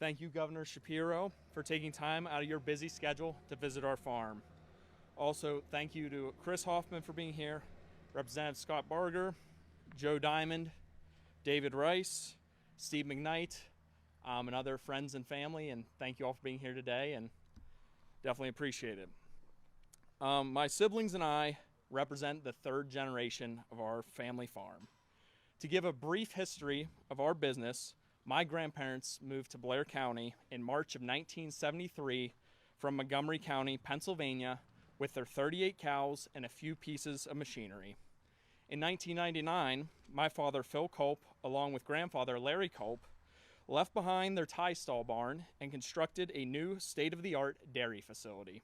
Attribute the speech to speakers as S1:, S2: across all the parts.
S1: Thank you, Governor Shapiro, for taking time out of your busy schedule to visit our farm. Also, thank you to Chris Hoffman for being here, Representative Scott Barger, Joe Diamond, David Rice, Steve McKnight, and other friends and family, and thank you all for being here today, and definitely appreciate it. My siblings and I represent the third generation of our family farm. To give a brief history of our business, my grandparents moved to Blair County in March of 1973 from Montgomery County, Pennsylvania, with their 38 cows and a few pieces of machinery. In 1999, my father, Phil Culp, along with grandfather Larry Culp, left behind their tie stall barn and constructed a new state-of-the-art dairy facility.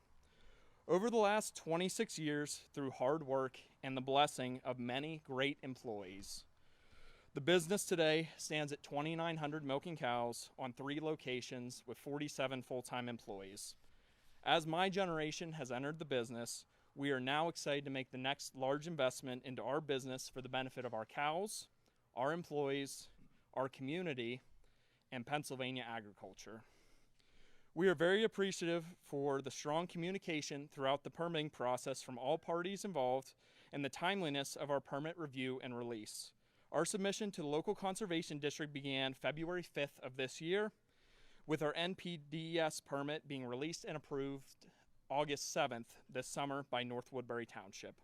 S1: Over the last 26 years, through hard work and the blessing of many great employees, the business today stands at 2,900 milking cows on 3 locations with 47 full-time employees. As my generation has entered the business, we are now excited to make the next large investment into our business for the benefit of our cows, our employees, our community, and Pennsylvania agriculture. We are very appreciative for the strong communication throughout the permitting process from all parties involved and the timeliness of our permit review and release. Our submission to the local conservation district began February 5th of this year, with our NPDES permit being released and approved August 7th this summer by North Woodbury Township.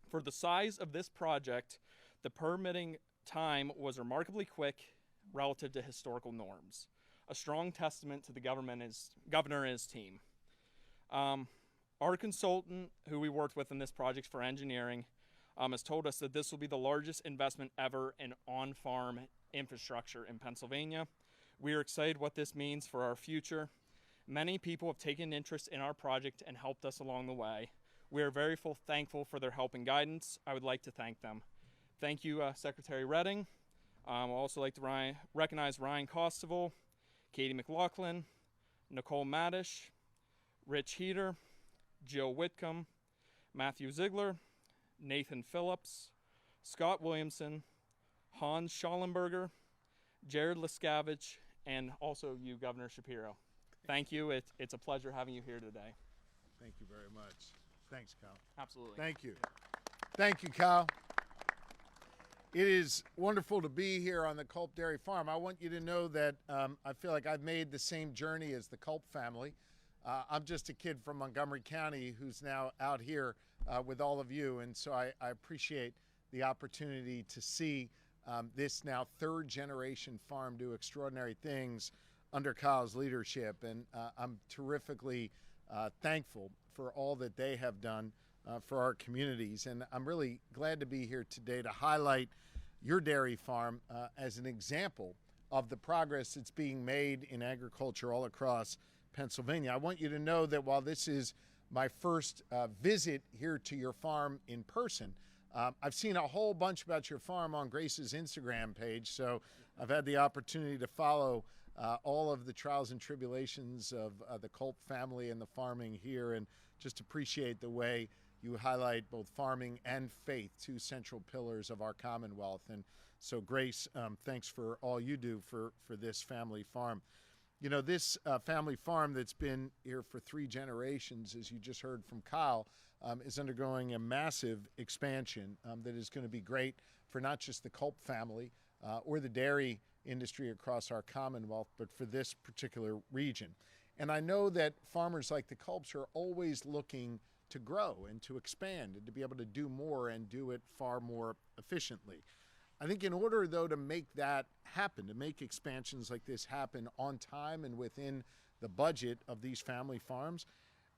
S1: For the size of this project, the permitting time was remarkably quick relative to historical norms, a strong testament to the governor and his team. Our consultant, who we worked with in this project for engineering, has told us that this will be the largest investment ever in on-farm infrastructure in Pennsylvania. We are excited what this means for our future. Many people have taken interest in our project and helped us along the way. We are very thankful for their help and guidance. I would like to thank them. Thank you, Secretary Redding. I'd also like to recognize Ryan Costival, Katie McLaughlin, Nicole Madish, Rich Heater, Jill Whitcomb, Matthew Ziegler, Nathan Phillips, Scott Williamson, Hans Schallenberger, Jared Lescavage, and also you, Governor Shapiro. Thank you. It's a pleasure having you here today.
S2: Thank you very much. Thanks, Kyle.
S1: Absolutely.
S2: Thank you. Thank you, Kyle. It is wonderful to be here on the Culp Dairy Farm. I want you to know that I feel like I've made the same journey as the Culp family. I'm just a kid from Montgomery County who's now out here with all of you, and so I appreciate the opportunity to see this now third generation farm do extraordinary things under Kyle's leadership, and I'm terrifically thankful for all that they have done for our communities, and I'm really glad to be here today to highlight your dairy farm as an example of the progress that's being made in agriculture all across Pennsylvania. I want you to know that while this is my first visit here to your farm in person, I've seen a whole bunch about your farm on Grace's Instagram page, so I've had the opportunity to follow all of the trials and tribulations of the Culp family and the farming here, and just appreciate the way you highlight both farming and faith, 2 central pillars of our Commonwealth. And so, Grace, thanks for all you do for this family farm. You know, this family farm that's been here for 3 generations, as you just heard from Kyle, is undergoing a massive expansion that is going to be great for not just the Culp family or the dairy industry across our Commonwealth, but for this particular region. And I know that farmers like the Culps are always looking to grow and to expand and to be able to do more and do it far more efficiently. I think in order, though, to make that happen, to make expansions like this happen on time and within the budget of these family farms,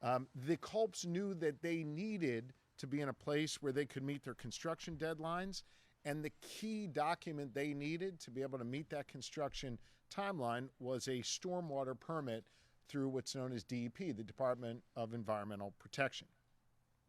S2: the Culps knew that they needed to be in a place where they could meet their construction deadlines, and the key document they needed to be able to meet that construction timeline was a stormwater permit through what's known as DEP, the Department of Environmental Protection.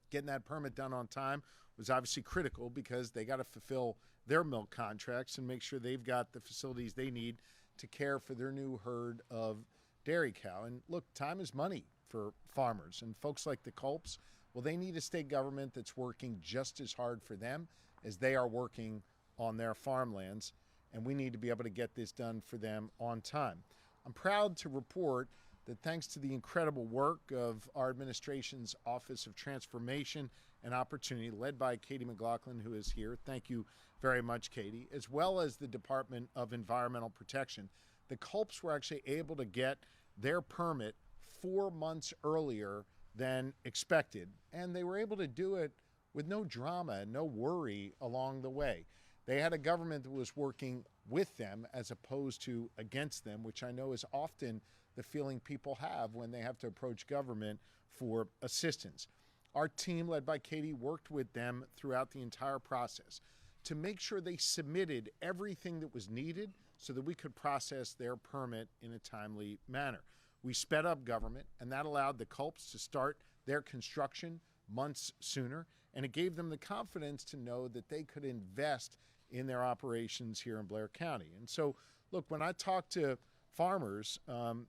S2: Getting that permit done on time was obviously critical because they got to fulfill their milk contracts and make sure they've got the facilities they need to care for their new herd of dairy cow. And look, time is money for farmers, and folks like the Culps, well, they need a state government that's working just as hard for them as they are working on their farmlands, and we need to be able to get this done for them on time. I'm proud to report that thanks to the incredible work of our administration's Office of Transformation and Opportunity, led by Katie McLaughlin, who is here. Thank you very much, Katie, as well as the Department of Environmental Protection. The Culps were actually able to get their permit 4 months earlier than expected, and they were able to do it with no drama and no worry along the way. They had a government that was working with them as opposed to against them, which I know is often the feeling people have when they have to approach government for assistance. Our team, led by Katie, worked with them throughout the entire process to make sure they submitted everything that was needed so that we could process their permit in a timely manner. We sped up government, and that allowed the Culps to start their construction months sooner, and it gave them the confidence to know that they could invest in their operations here in Blair County. And so, look, when I talk to farmers, and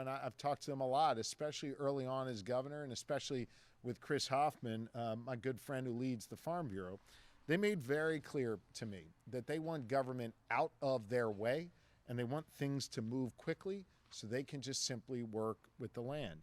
S2: I've talked to them a lot, especially early on as governor, and especially with Chris Hoffman, my good friend who leads the Farm Bureau, they made very clear to me that they want government out of their way, and they want things to move quickly so they can just simply work with the land.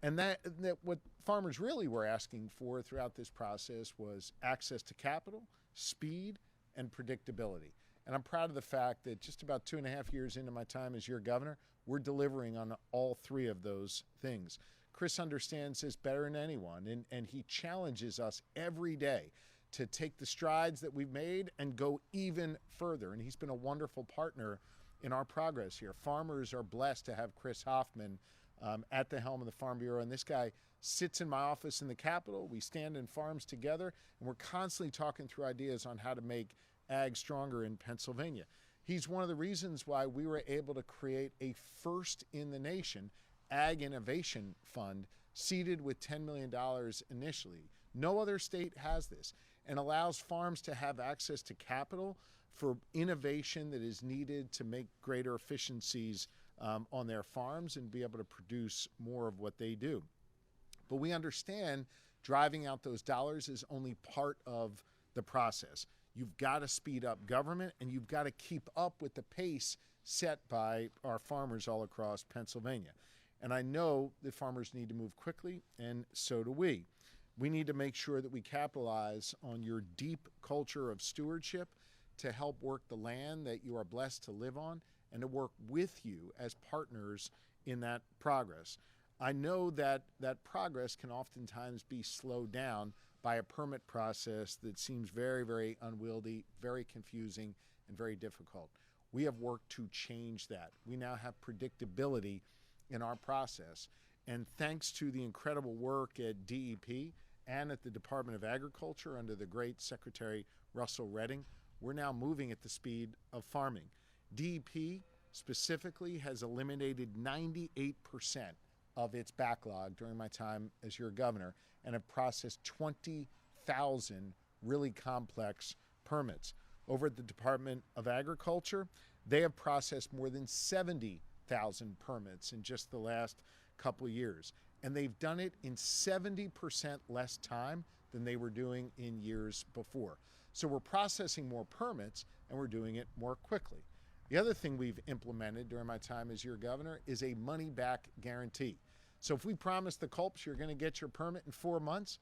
S2: And that what farmers really were asking for throughout this process was access to capital, speed, and predictability. And I'm proud of the fact that just about 2.5 years into my time as your governor, we're delivering on all three of those things. Chris understands this better than anyone, and he challenges us every day to take the strides that we've made and go even further. And he's been a wonderful partner in our progress here. Farmers are blessed to have Chris Hoffman at the helm of the Farm Bureau, and this guy sits in my office in the Capitol. We stand in farms together, and we're constantly talking through ideas on how to make ag stronger in Pennsylvania. He's one of the reasons why we were able to create a first in the nation Ag Innovation Fund seeded with $10 million initially. No other state has this, and allows farms to have access to capital for innovation that is needed to make greater efficiencies on their farms and be able to produce more of what they do. But we understand driving out those dollars is only part of the process. You've got to speed up government, and you've got to keep up with the pace set by our farmers all across Pennsylvania. And I know that farmers need to move quickly, and so do we. We need to make sure that we capitalize on your deep culture of stewardship to help work the land that you are blessed to live on and to work with you as partners in that progress. I know that progress can oftentimes be slowed down by a permit process that seems very, very unwieldy, very confusing, and very difficult. We have worked to change that. We now have predictability in our process. And thanks to the incredible work at DEP and at the Department of Agriculture under the great Secretary Russell Redding, we're now moving at the speed of farming. DEP specifically has eliminated 98% of its backlog during my time as your governor and have processed 20,000 really complex permits. Over at the Department of Agriculture, they have processed more than 70,000 permits in just the last couple of years. And they've done it in 70% less time than they were doing in years before. So we're processing more permits and we're doing it more quickly. The other thing we've implemented during my time as your governor is a money-back guarantee. So if we promise the Culps you're going to get your permit in 4 months,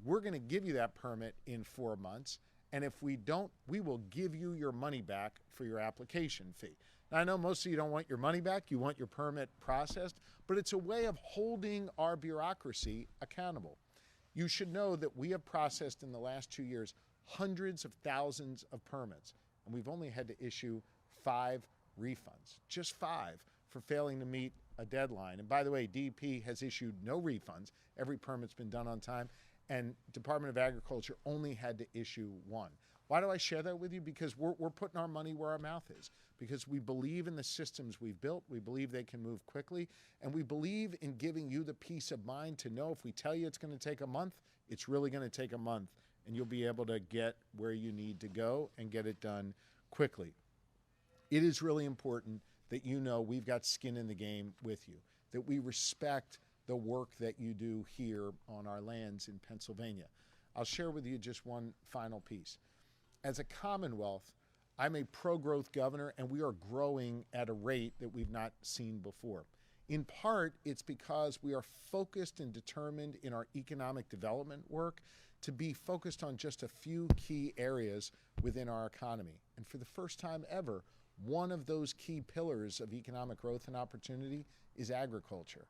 S2: we're going to give you that permit in 4 months. And if we don't, we will give you your money back for your application fee. Now, I know most of you don't want your money back. You want your permit processed, but it's a way of holding our bureaucracy accountable. You should know that we have processed in the last 2 years hundreds of thousands of permits, and we've only had to issue 5 refunds, just 5, for failing to meet a deadline. And by the way, DEP has issued no refunds. Every permit's been done on time, and Department of Agriculture only had to issue 1. Why do I share that with you? Because we're putting our money where our mouth is, because we believe in the systems we've built, we believe they can move quickly, and we believe in giving you the peace of mind to know if we tell you it's going to take a month, it's really going to take a month, and you'll be able to get where you need to go and get it done quickly. It is really important that you know we've got skin in the game with you, that we respect the work that you do here on our lands in Pennsylvania. I'll share with you just one final piece. As a Commonwealth, I'm a pro-growth governor, and we are growing at a rate that we've not seen before. In part, it's because we are focused and determined in our economic development work to be focused on just a few key areas within our economy. And for the first time ever, one of those key pillars of economic growth and opportunity is agriculture.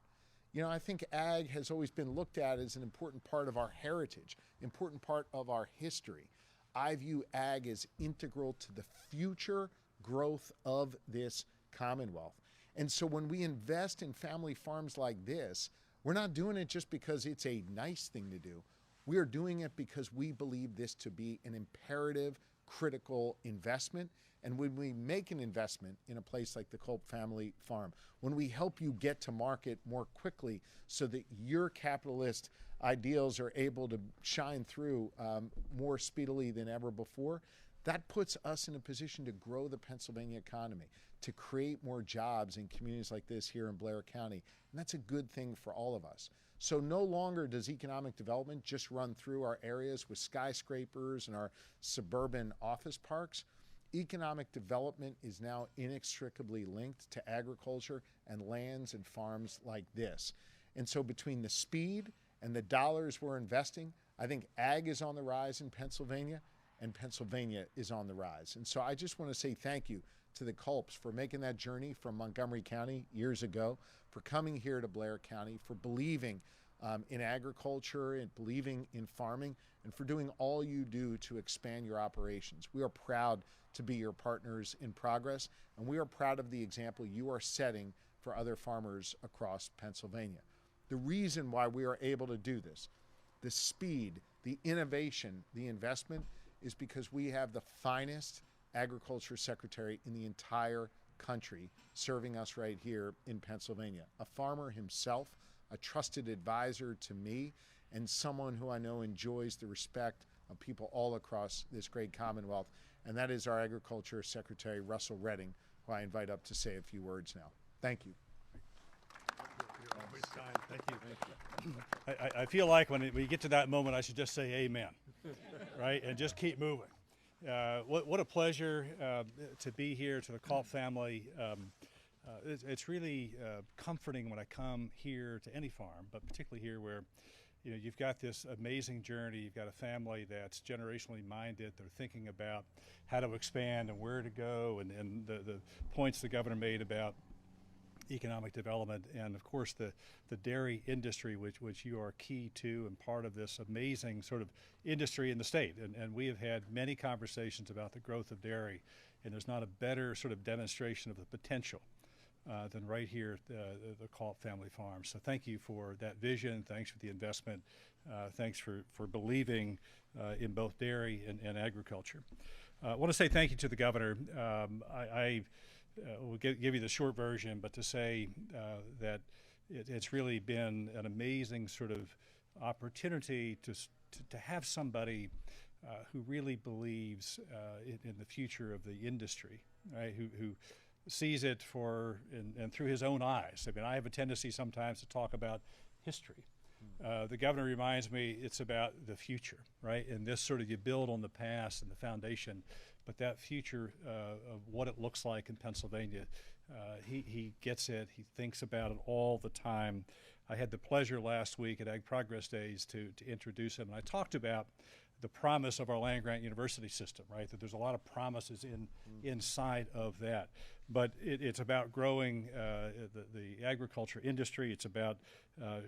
S2: You know, I think ag has always been looked at as an important part of our heritage, important part of our history. I view ag as integral to the future growth of this Commonwealth. And so when we invest in family farms like this, we're not doing it just because it's a nice thing to do. We are doing it because we believe this to be an imperative, critical investment. And when we make an investment in a place like the Culp family farm, when we help you get to market more quickly so that your capitalist ideals are able to shine through more speedily than ever before, that puts us in a position to grow the Pennsylvania economy, to create more jobs in communities like this here in Blair County. And that's a good thing for all of us. So no longer does economic development just run through our areas with skyscrapers and our suburban office parks. Economic development is now inextricably linked to agriculture and lands and farms like this. And so between the speed and the dollars we're investing, I think ag is on the rise in Pennsylvania, and Pennsylvania is on the rise. And so I just want to say thank you to the Culps for making that journey from Montgomery County years ago, for coming here to Blair County, for believing in agriculture and believing in farming, and for doing all you do to expand your operations. We are proud to be your partners in progress, and we are proud of the example you are setting for other farmers across Pennsylvania. The reason why we are able to do this, the speed, the innovation, the investment, is because we have the finest agriculture secretary in the entire country serving us right here in Pennsylvania. A farmer himself, a trusted advisor to me, and someone who I know enjoys the respect of people all across this great Commonwealth. And that is our Agriculture Secretary, Russell Redding, who I invite up to say a few words now. Thank you.
S3: You're always kind. Thank you. I feel like when we get to that moment, I should just say amen, right? And just keep moving. What a pleasure to be here, to the Culp family. It's really comforting when I come here to any farm, but particularly here where you've got this amazing journey. You've got a family that's generationally minded. They're thinking about how to expand and where to go, and the points the governor made about economic development, and of course the dairy industry, which you are key to and part of this amazing sort of industry in the state. And we have had many conversations about the growth of dairy, and there's not a better sort of demonstration of the potential than right here at the Culp family farm. So thank you for that vision. Thanks for the investment. Thanks for believing in both dairy and agriculture. I want to say thank you to the governor. We'll give you the short version, but to say that it's really been an amazing sort of opportunity to have somebody who really believes in the future of the industry, right? Who sees it and through his own eyes. I mean, I have a tendency sometimes to talk about history. The governor reminds me it's about the future, right? And this sort of, you build on the past and the foundation, but that future of what it looks like in Pennsylvania, he gets it. He thinks about it all the time. I had the pleasure last week at Ag Progress Days to introduce him, and I talked about the promise of our land-grant university system, right? That there's a lot of promises inside of that. But it's about growing the agriculture industry. It's about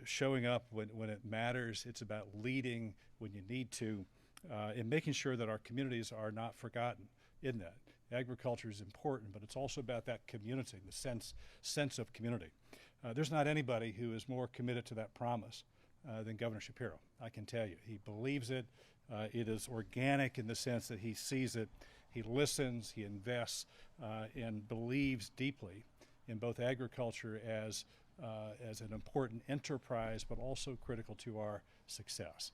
S3: showing up when it matters. It's about leading when you need to, and making sure that our communities are not forgotten in that. Agriculture is important, but it's also about that community, the sense of community. There's not anybody who is more committed to that promise than Governor Shapiro, I can tell you. He believes it. It is organic in the sense that he sees it, he listens, he invests, and believes deeply in both agriculture as an important enterprise, but also critical to our success.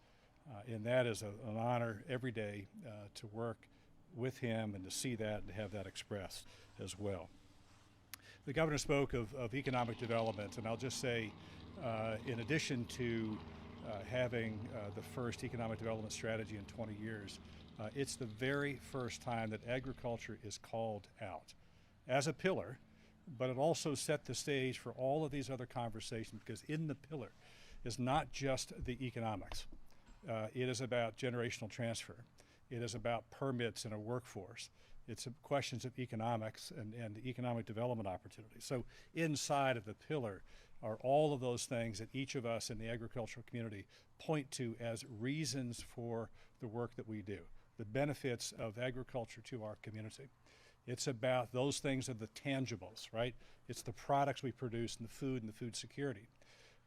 S3: And that is an honor every day to work with him and to see that and to have that expressed as well. The governor spoke of economic development, and I'll just say, in addition to having the first economic development strategy in 20 years, It's the very first time that agriculture is called out as a pillar, but it also set the stage for all of these other conversations, because in the pillar is not just the economics. It is about generational transfer. It is about permits in a workforce. It's questions of economics and economic development opportunities. So inside of the pillar are all of those things that each of us in the agricultural community point to as reasons for the work that we do, the benefits of agriculture to our community. It's about those things are the tangibles, right? It's the products we produce and the food security.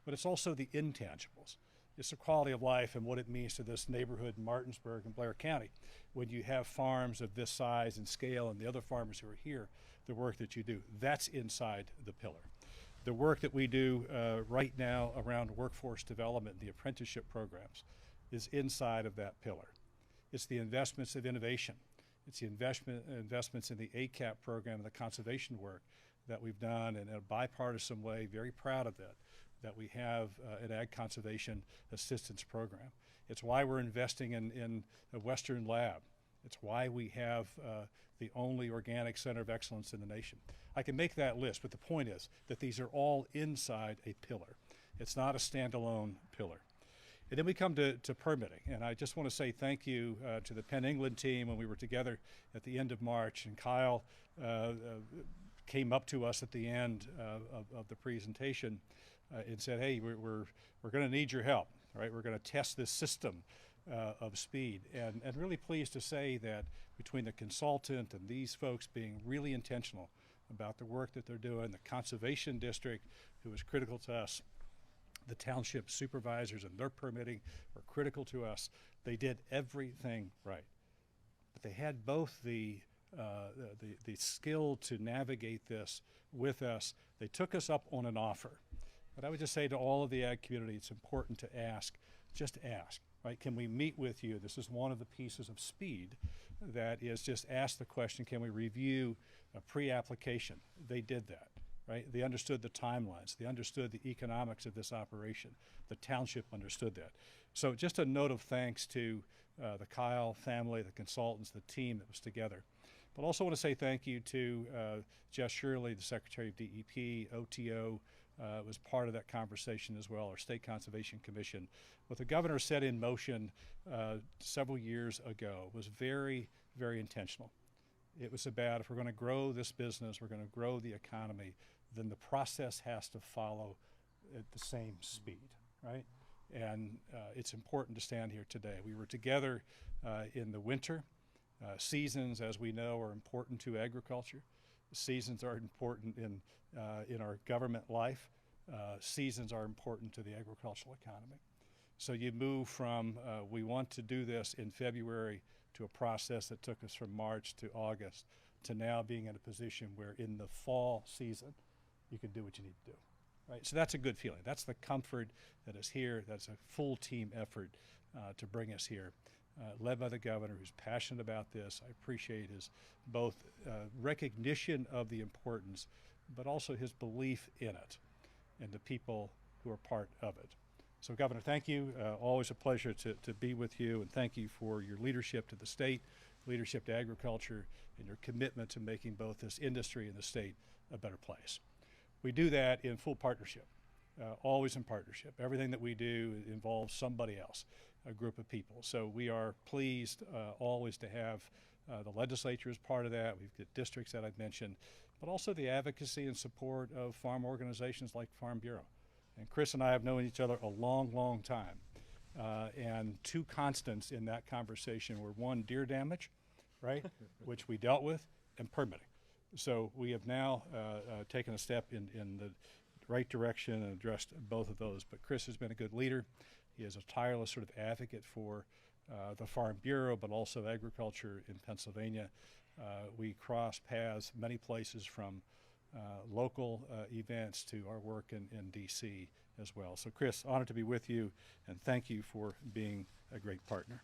S3: But it's also the intangibles. It's the quality of life and what it means to this neighborhood in Martinsburg and Blair County. When you have farms of this size and scale and the other farmers who are here, the work that you do, that's inside the pillar. The work that we do right now around workforce development, the apprenticeship programs, is inside of that pillar. It's the investments of innovation. It's the investments in the ACAP program and the conservation work that we've done in a bipartisan way, very proud of that we have an Ag Conservation Assistance Program. It's why we're investing in a Western lab. It's why we have the only organic center of excellence in the nation. I can make that list, but the point is that these are all inside a pillar. It's not a standalone pillar. And then we come to permitting, and I just want to say thank you to the Penn England team when we were together at the end of March, and Kyle came up to us at the end of the presentation and said, hey, we're going to need your help, right? We're going to test this system of speed, and really pleased to say that between the consultant and these folks being really intentional about the work that they're doing, the Conservation District, who is critical to us, the township supervisors and their permitting were critical to us. They did everything right, but they had both the skill to navigate this with us. They took us up on an offer. But I would just say to all of the ag community, it's important to ask, just ask, right? Can we meet with you? This is one of the pieces of speed that is just ask the question, can we review a pre-application? They did that, right? They understood the timelines. They understood the economics of this operation. The township understood that. So just a note of thanks to the Kyle family, the consultants, the team that was together. But also want to say thank you to Jess Shirley, the Secretary of DEP, OTO, was part of that conversation as well, our State Conservation Commission. What the governor set in motion several years ago was very, very intentional. It was about, if we're going to grow this business, we're going to grow the economy, then the process has to follow at the same speed, right? And it's important to stand here today. We were together in the winter. Seasons, as we know, are important to agriculture. Seasons are important in our government life. Seasons are important to the agricultural economy. So you move from we want to do this in February to a process that took us from March to August to now being in a position where in the fall season you can do what you need to do. Right? So that's a good feeling. That's the comfort that is here. That's a full team effort to bring us here. Led by the governor, who's passionate about this. I appreciate his both recognition of the importance, but also his belief in it and the people who are part of it. So, Governor, thank you. Always a pleasure to be with you, and thank you for your leadership to the state, leadership to agriculture, and your commitment to making both this industry and the state a better place. We do that in full partnership, always in partnership. Everything that we do involves somebody else, a group of people. So we are pleased always to have the legislature as part of that. We've got districts that I've mentioned, but also the advocacy and support of farm organizations like Farm Bureau. And Chris and I have known each other a long, long time. And two constants in that conversation were, one, deer damage, right, which we dealt with, and permitting. So we have now taken a step in the right direction and addressed both of those. But Chris has been a good leader. He is a tireless sort of advocate for the Farm Bureau, but also agriculture in Pennsylvania. We cross paths many places, from local events to our work in D.C. as well. So Chris, honored to be with you, and thank you for being a great partner.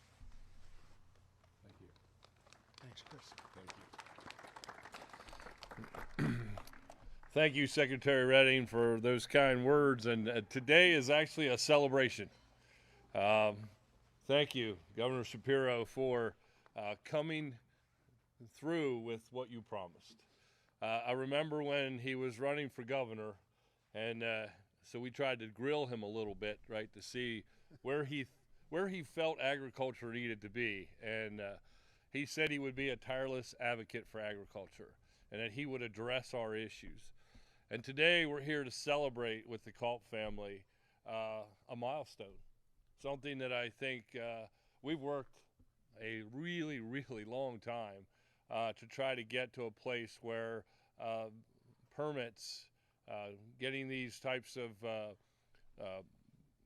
S3: Thank you.
S2: Thanks, Chris.
S3: Thank you.
S4: Thank you, Secretary Redding, for those kind words. And today is actually a celebration. Thank you, Governor Shapiro, for coming through with what you promised. I remember when he was running for governor, and so we tried to grill him a little bit, right, to see where he felt agriculture needed to be. And he said he would be a tireless advocate for agriculture and that he would address our issues. And today we're here to celebrate with the Culp family a milestone, something that I think we've worked a really, really long time to try to get to a place where permits, getting these types of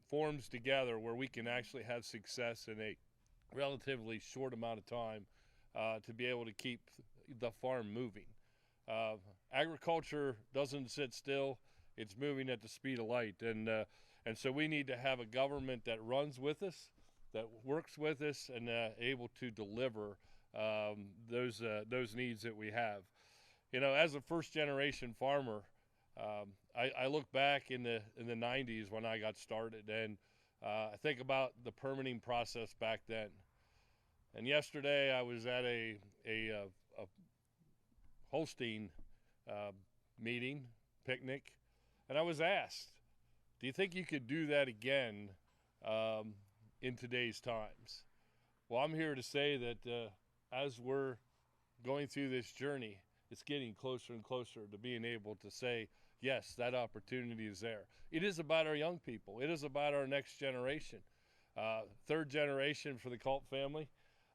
S4: forms together where we can actually have success in a relatively short amount of time to be able to keep the farm moving. Agriculture doesn't sit still. It's moving at the speed of light. And so we need to have a government that runs with us, that works with us, and able to deliver those needs that we have. You know, as a first-generation farmer, I look back in the 90s when I got started, and I think about the permitting process back then. And yesterday I was at a Holstein meeting, picnic, and I was asked, do you think you could do that again in today's times? Well, I'm here to say that as we're going through this journey, it's getting closer and closer to being able to say, yes, that opportunity is there. It is about our young people. It is about our next generation. Third generation for the Culp family.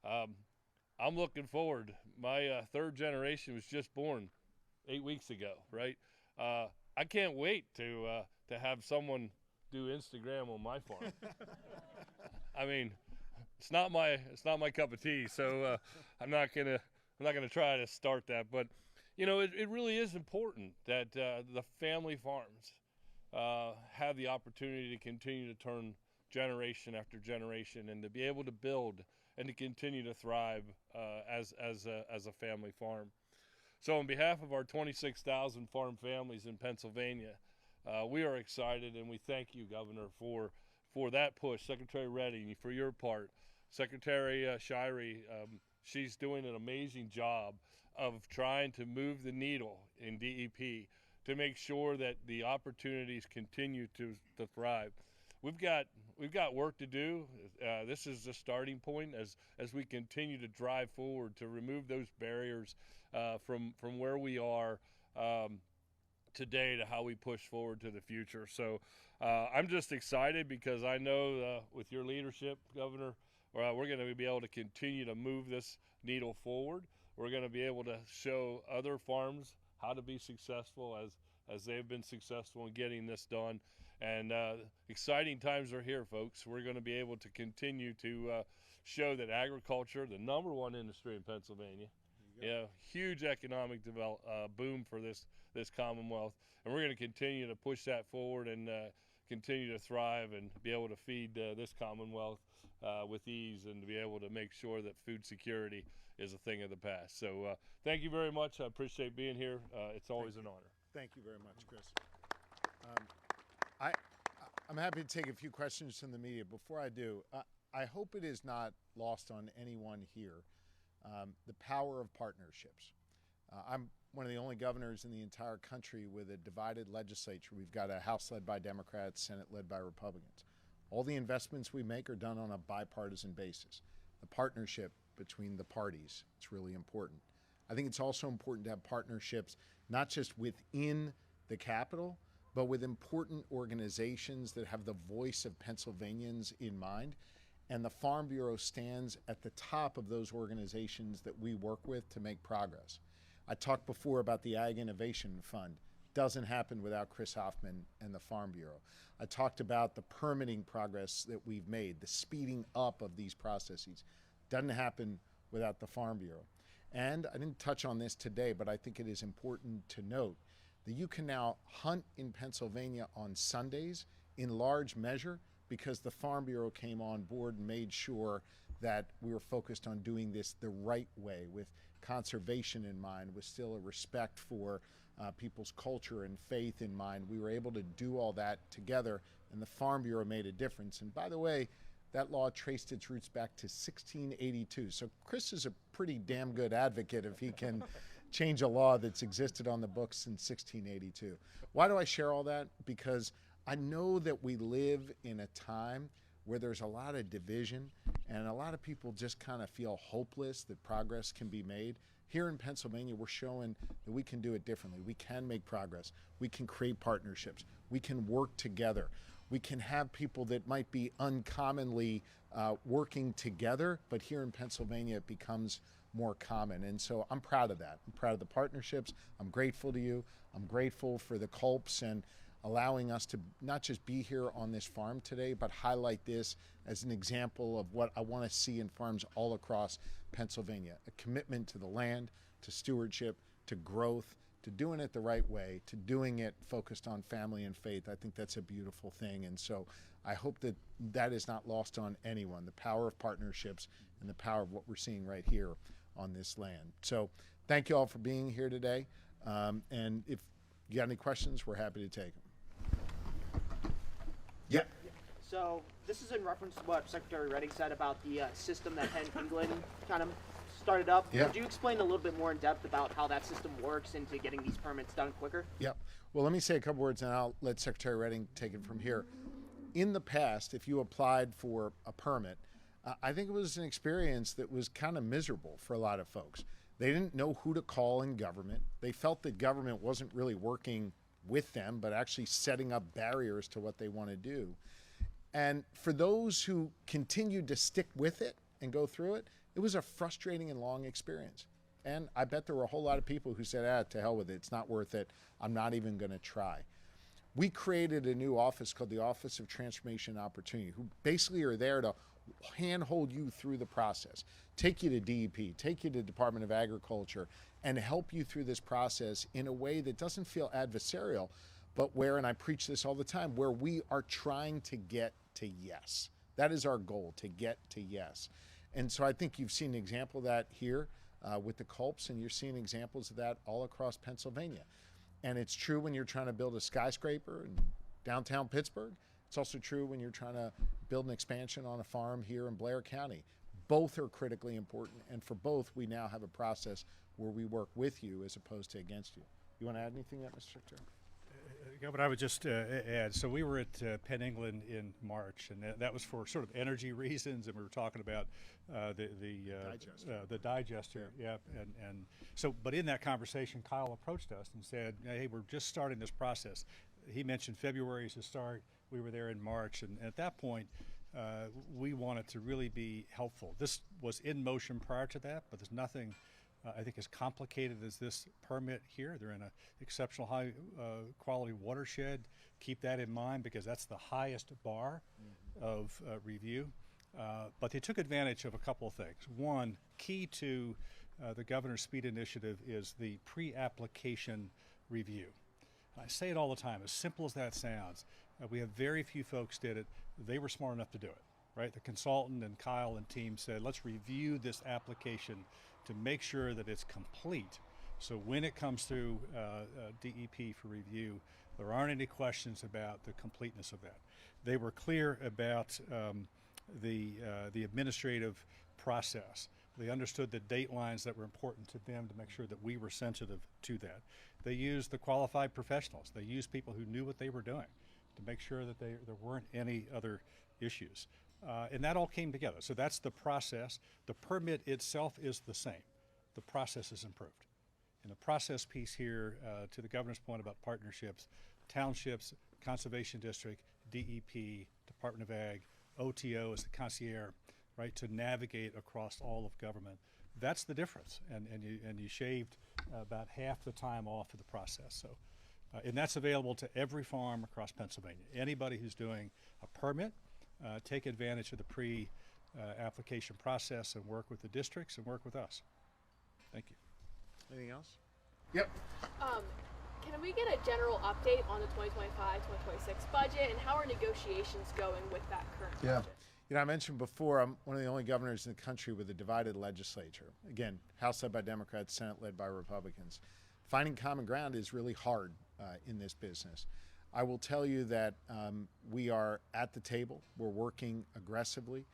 S4: I'm looking forward. My third generation was just born 8 weeks ago, right? I can't wait to have someone do Instagram on my farm. I mean, it's not my cup of tea, so I'm not gonna try to start that. But you know, it really is important that the family farms have the opportunity to continue to turn generation after generation, and to be able to build and to continue to thrive as a family farm. So on behalf of our 26,000 farm families in Pennsylvania, we are excited, and we thank you, Governor, for that push. Secretary Redding, for your part. Secretary Shapiro, she's doing an amazing job of trying to move the needle in DEP to make sure that the opportunities continue to thrive. We've got work to do. This is the starting point as we continue to drive forward to remove those barriers from where we are today to how we push forward to the future. So I'm just excited because I know with your leadership, Governor, we're going to be able to continue to move this needle forward. We're going to be able to show other farms how to be successful as they've been successful in getting this done. And exciting times are here, folks. We're going to be able to continue to show that agriculture, the #1 industry in Pennsylvania, huge economic boom for this Commonwealth, and we're going to continue to push that forward and continue to thrive and be able to feed this Commonwealth with ease, and to be able to make sure that food security is a thing of the past. So thank you very much. I appreciate being here. It's always an honor.
S2: Thank you very much, Chris. I'm happy to take a few questions from the media. Before I do, I hope it is not lost on anyone here the power of partnerships. I'm one of the only governors in the entire country with a divided legislature. We've got a House led by Democrats, Senate led by Republicans. All the investments we make are done on a bipartisan basis. The partnership between the parties, it's really important. I think it's also important to have partnerships not just within the Capitol, but with important organizations that have the voice of Pennsylvanians in mind. And the Farm Bureau stands at the top of those organizations that we work with to make progress. I talked before about the Ag Innovation Fund. Doesn't happen without Chris Hoffman and the Farm Bureau. I talked about the permitting progress that we've made, the speeding up of these processes. Doesn't happen without the Farm Bureau. And I didn't touch on this today, but I think it is important to note that you can now hunt in Pennsylvania on Sundays in large measure because the Farm Bureau came on board and made sure that we were focused on doing this the right way, with conservation in mind, with still a respect for people's culture and faith in mind. We were able to do all that together, and the Farm Bureau made a difference. And by the way, That law traced its roots back to 1682. So Chris is a pretty damn good advocate if he can change a law that's existed on the books since 1682. Why do I share all that? Because I know that we live in a time where there's a lot of division and a lot of people just kind of feel hopeless that progress can be made. Here in Pennsylvania, we're showing that we can do it differently. We can make progress. We can create partnerships. We can work together. We can have people that might be uncommonly working together, but here in Pennsylvania, it becomes more common. And so I'm proud of that. I'm proud of the partnerships. I'm grateful to you. I'm grateful for the Culps and allowing us to not just be here on this farm today, but highlight this as an example of what I want to see in farms all across Pennsylvania. A commitment to the land, to stewardship, to growth, to doing it the right way, to doing it focused on family and faith. I think that's a beautiful thing. And so I hope that that is not lost on anyone, the power of partnerships and the power of what we're seeing right here on this land. So thank you all for being here today. And if you got any questions, we're happy to take them. Yeah.
S5: So this is in reference to what Secretary Redding said about the system that Penn England kind of started up.
S2: Yeah.
S5: Could you explain a little bit more in depth about how that system works into getting these permits done quicker?
S2: Yep. Well, let me say a couple words and I'll let Secretary Redding take it from here. In the past, if you applied for a permit, I think it was an experience that was kind of miserable for a lot of folks. They didn't know who to call in government. They felt that government wasn't really working with them, but actually setting up barriers to what they want to do. And for those who continued to stick with it and go through it, it was a frustrating and long experience. And I bet there were a whole lot of people who said, to hell with it, it's not worth it, I'm not even going to try. We created a new office called the Office of Transformation and Opportunity, who basically are there to handhold you through the process, take you to DEP, take you to Department of Agriculture, and help you through this process in a way that doesn't feel adversarial, but where, and I preach this all the time, where we are trying to get to yes. That is our goal, to get to yes. And so I think you've seen an example of that here with the Culps, and you're seeing examples of that all across Pennsylvania. And it's true when you're trying to build a skyscraper in downtown Pittsburgh. It's also true when you're trying to build an expansion on a farm here in Blair County. Both are critically important, and for both, we now have a process where we work with you as opposed to against you. You want to add anything to that, Mr. Secretary?
S3: Yeah, but I would just add, so we were at Penn England in March, and that was for sort of energy reasons, and we were talking about the digester. Yeah, and so, but in that conversation, Kyle approached us and said, hey, we're just starting this process. He mentioned February as a start. We were there in March, and at that point, we wanted to really be helpful. This was in motion prior to that, but there's nothing I think as complicated as this permit here. They're in an exceptional high quality watershed. Keep that in mind because that's the highest bar of review. But they took advantage of a couple of things. One, key to the Governor's Speed Initiative is the pre-application review. I say it all the time, as simple as that sounds. We have very few folks did it. They were smart enough to do it, right? The consultant and Kyle and team said, let's review this application to make sure that it's complete. So when it comes through DEP for review, there aren't any questions about the completeness of that. They were clear about the administrative process. They understood the date lines that were important to them to make sure that we were sensitive to that. They used the qualified professionals. They used people who knew what they were doing to make sure that there weren't any other issues. And that all came together. So that's the process. The permit itself is the same. The process is improved. And the process piece here, to the Governor's point about partnerships, townships, Conservation District, DEP, Department of Ag, OTO as the concierge, right, to navigate across all of government. That's the difference. And you shaved about half the time off of the process. So, and that's available to every farm across Pennsylvania. Anybody who's doing a permit, take advantage of the pre-application process and work with the districts and work with us. Thank you.
S2: Anything else? Yep.
S6: Can we get a general update on the 2025-2026 budget and how are negotiations going with that current budget?
S2: You know, I mentioned before, I'm one of the only governors in the country with a divided legislature. Again, House led by Democrats, Senate led by Republicans. Finding common ground is really hard in this business. I will tell you that we are at the table. We're working aggressively.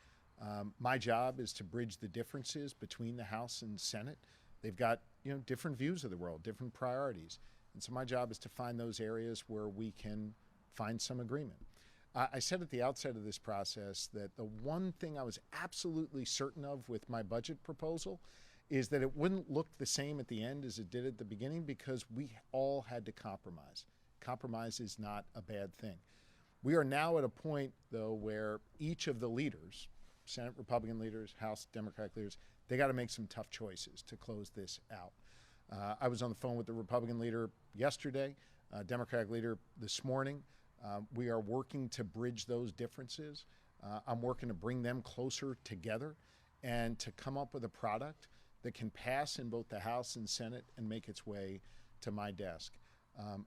S2: My job is to bridge the differences between the House and Senate. They've got different views of the world, different priorities. And so my job is to find those areas where we can find some agreement. I said at the outset of this process that the one thing I was absolutely certain of with my budget proposal is that it wouldn't look the same at the end as it did at the beginning, because we all had to compromise. Compromise is not a bad thing. We are now at a point, though, where each of the leaders, Senate Republican leaders, House Democratic leaders, they got to make some tough choices to close this out. I was on the phone with the Republican leader yesterday, Democratic leader this morning. We are working to bridge those differences. I'm working to bring them closer together and to come up with a product that can pass in both the House and Senate and make its way to my desk.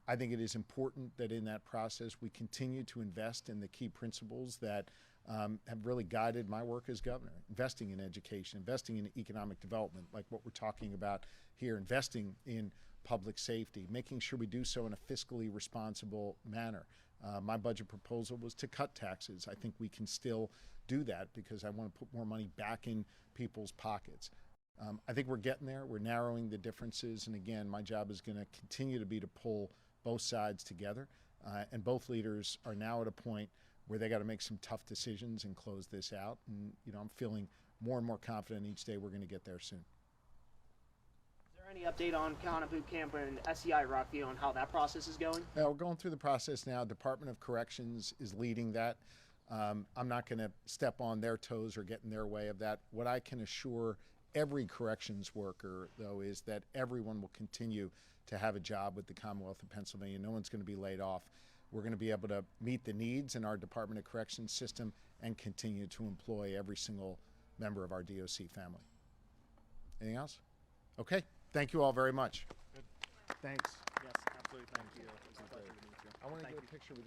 S2: I think it is important that in that process we continue to invest in the key principles that have really guided my work as governor. Investing in education, investing in economic development, like what we're talking about here, investing in public safety, making sure we do so in a fiscally responsible manner. My budget proposal was to cut taxes. I think we can still do that because I want to put more money back in people's pockets. I think we're getting there. We're narrowing the differences. And again, my job is going to continue to be to pull both sides together. And both leaders are now at a point where they got to make some tough decisions and close this out. And, I'm feeling more and more confident each day we're going to get there soon.
S5: Is there any update on Kahana Boot Camp and SEI Rockview and how that process is going?
S2: We're going through the process now. Department of Corrections is leading that. I'm not going to step on their toes or get in their way of that. What I can assure every corrections worker, though, is that everyone will continue to have a job with the Commonwealth of Pennsylvania. No one's going to be laid off. We're going to be able to meet the needs in our Department of Corrections system and continue to employ every single member of our DOC family. Anything else? Okay. Thank you all very much.
S1: Good.
S2: Thanks.
S1: Yes, absolutely. Thank you. It's a pleasure to meet you.
S2: I want to
S1: Thank
S2: get
S1: you.
S2: a picture with